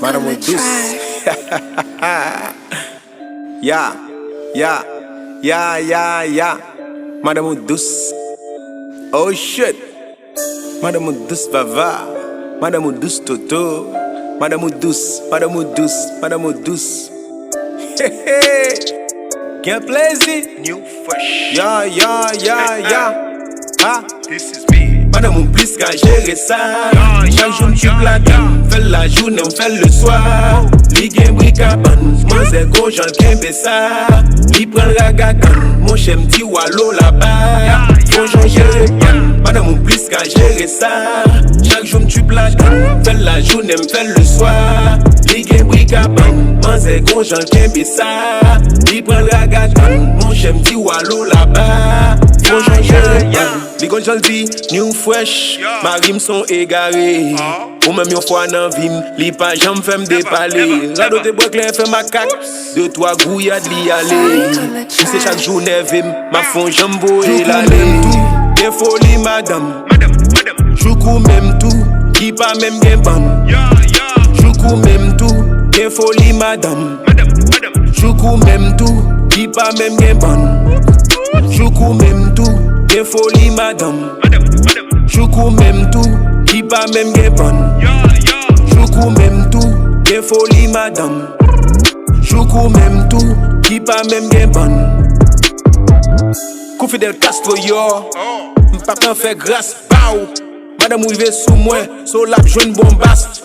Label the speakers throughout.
Speaker 1: Madame douce. Ya. Madame douce. Oh shit. Madame douce Bava. Madame douce Toto. Madame douce. Quel plaisir.
Speaker 2: New fresh.
Speaker 1: Ya. Ah.
Speaker 2: This is me.
Speaker 1: Madame plus qu'à gérer ça. Chaque jour tu plaques. Fais la journée, on fait le soir. Ligue un brick à ban. Moi c'est gros, j'en kembe ça. Li prend la gagan. Mon chem dit wallo là-bas. Faut j'en gérer ban. Madame plus qu'à gérer ça. Chaque jour tu plaques. Fais la journée, on fait le soir. Ligue un brick à ban. Moi c'est gros, j'en kembe ça. Li prend la gagan. Mon chem dit wallo là-bas. Faut j'en gérer ban. L'école j'en dis, new fresh, ma rime sont égarées. Ou même yon fois nan vim, li pa jam fèm dépaler. Rado te bois clair fait ma cac, de toi gouillade li aller. Si c'est chaque journée vim, ma fond jam voye l'aller. Des folie madame, choukou même tout, qui pas même gen ban. Choukou même tout, des folie madame, choukou même tout, qui pas même gen ban. Choukou même tout. Des folie madame, choukou même tout, qui pas même gen ban. Choukou même tout, des folie madame, choukou même tout, qui pas même gen ban. Kou Fidel Castro yo, m'papa fait grâce, bao. Madame ouive sous moi, so la joine bombaste.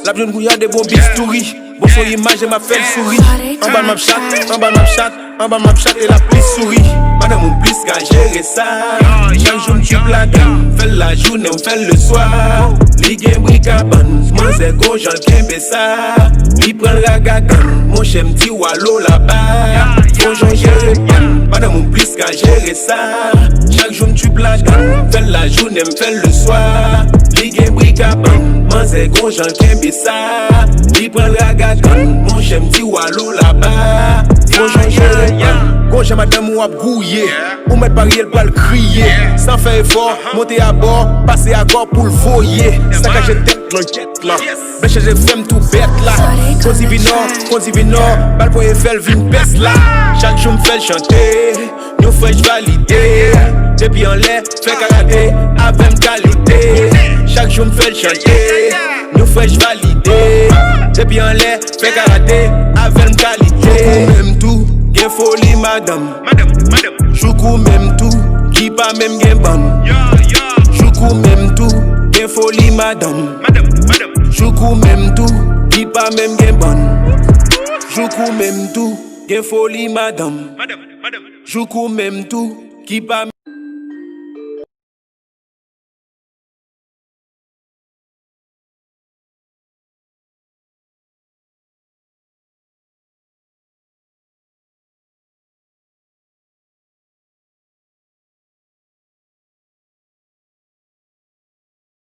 Speaker 1: La joine gouya de bon bistouri. Bon son image m'a fait le sourire. En bas m'a chat, et la plus souris. Madame ou plus qu'à gérer ça. Chaque jour tu plaques. Fais la journée, on fait le soir. Ligue un brick à ban. Moi c'est gros, j'en kembe ça. Li prend la gagan. Mon chem dit wallo là-bas. Faut j'en gérer ban. Madame ou plus qu'à gérer ça. Chaque jour tu plaques. Fais la journée, on fait le soir. Ligue un brick à ban. Moi c'est gros, j'en kembe ça. Li prend la gagan. Mon chem dit wallo là-bas. Faut j'en gérer ban. Gros j'ai madame ou ap gouiller. Ou mettre pari elle pral crier. Sans faire effort, monter à bord, passer à bord pour le foyer. Saccage tête là, bêche j'ai femme tout bête là. Condivino, bal pour Eiffel, vin peste là. Chaque jour m'fait chanter, nous fresh validé. Depuis en l'air, fait karaté, avec qualité. Chaque jour m'fait chanter, nous fresh validé. Depuis en l'air, fait karaté, avec qualité. Choukou même tout, gen folie madame. Choukou même tout, qui pas même gen ban. Choukou même tout, gen folie madame. Choukou même tout, qui pas même gen ban. Choukou même tout, gen folie madame. Choukou même tout, qui pas